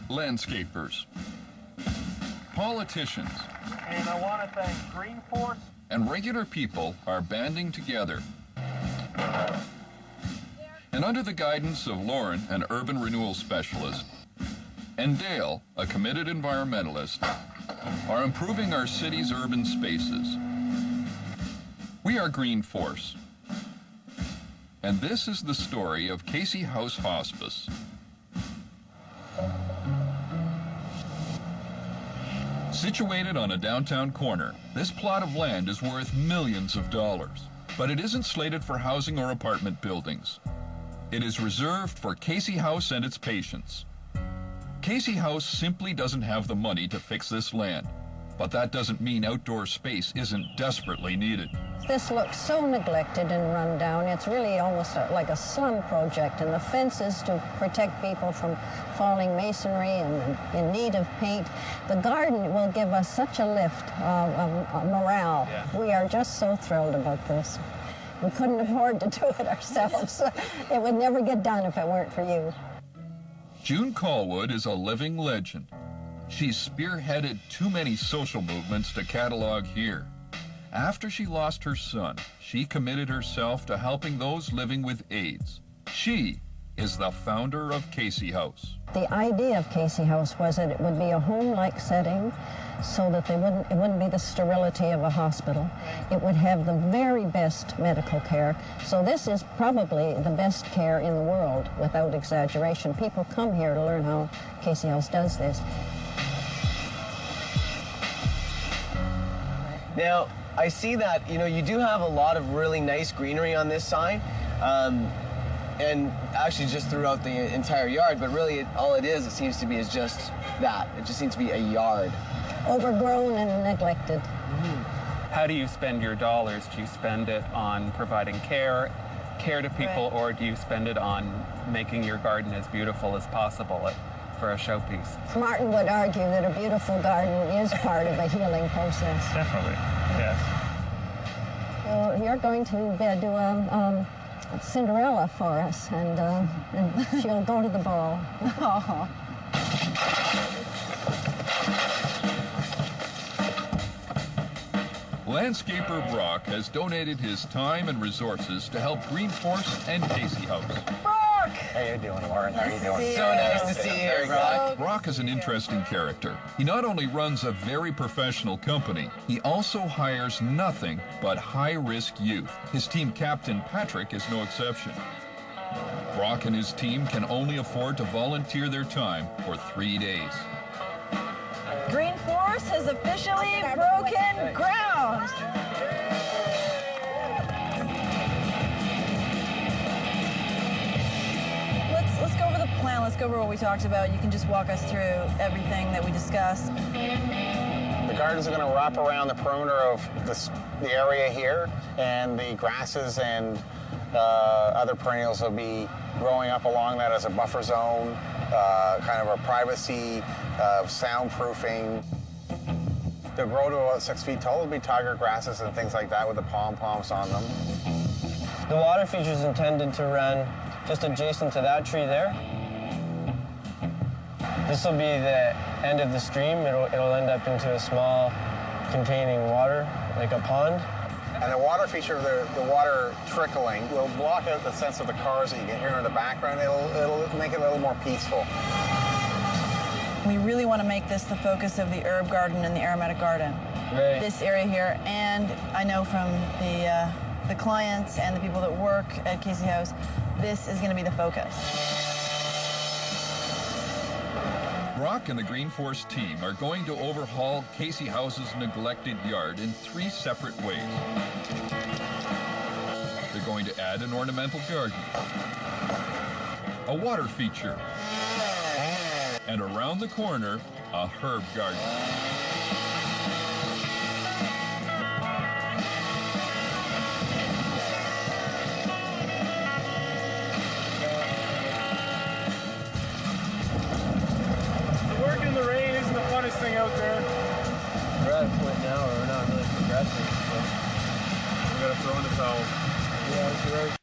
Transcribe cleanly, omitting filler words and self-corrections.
landscapers, politicians, and I want to thank Green Force and regular people are banding together. And under the guidance of Lauren, an urban renewal specialist, and Dale, a committed environmentalist, are improving our city's urban spaces. We are Green Force. And this is the story of Casey House Hospice. Situated on a downtown corner, this plot of land is worth millions of dollars. But it isn't slated for housing or apartment buildings. It is reserved for Casey House and its patients. Casey House simply doesn't have the money to fix this land. But that doesn't mean outdoor space isn't desperately needed. This looks so neglected and run down. It's really almost like a slum project, and the fence is to protect people from falling masonry and in need of paint. The garden will give us such a lift of morale. Yeah. We are just so thrilled about this. We couldn't afford to do it ourselves. It would never get done if it weren't for you. June Callwood is a living legend. She's spearheaded too many social movements to catalog here. After she lost her son, she committed herself to helping those living with AIDS. She is the founder of Casey House. The idea of Casey House was that it would be a home-like setting so that it wouldn't be the sterility of a hospital. It would have the very best medical care. So this is probably the best care in the world, without exaggeration. People come here to learn how Casey House does this. Now, I see that, you do have a lot of really nice greenery on this side, and actually just throughout the entire yard, but really all it is, it seems to be, is just that. It just seems to be a yard. Overgrown and neglected. Mm-hmm. How do you spend your dollars? Do you spend it on providing care to people, or do you spend it on making your garden as beautiful as possible for a showpiece? Martin would argue that a beautiful garden is part of a healing process. Definitely, yes. So you're going to do a Cinderella for us, and she'll go to the ball. Landscaper Brock has donated his time and resources to help Green Force and Casey House. Brock! How you doing, Lauren? How are you doing? So nice to see you here, Brock. Brock is an interesting character. He not only runs a very professional company, he also hires nothing but high-risk youth. His team captain, Patrick, is no exception. Brock and his team can only afford to volunteer their time for 3 days. Green Force has officially broken ground. Let's go over the plan. Let's go over what we talked about. You can just walk us through everything that we discussed. The gardens are going to wrap around the perimeter of the area here, and the grasses and other perennials will be growing up along that as a buffer zone, kind of a privacy, soundproofing. They'll grow to about 6 feet tall. There'll be tiger grasses and things like that with the pom-poms on them. The water feature is intended to run just adjacent to that tree there. This will be the end of the stream. It'll end up into a small containing water, like a pond. And the water feature of the water trickling will block out the sense of the cars that you can hear in the background. It'll make it a little more peaceful. We really want to make this the focus of the herb garden and the aromatic garden. Right. This area here, and I know from the clients and the people that work at Casey House, this is going to be the focus. Brock and the Green Force team are going to overhaul Casey House's neglected yard in 3 separate ways. They're going to add an ornamental garden, a water feature, and around the corner, a herb garden. Working in the rain isn't the funnest thing out there. We're at a point now where we're not really progressing. So We gotta throw in the towel. yeah, it's right.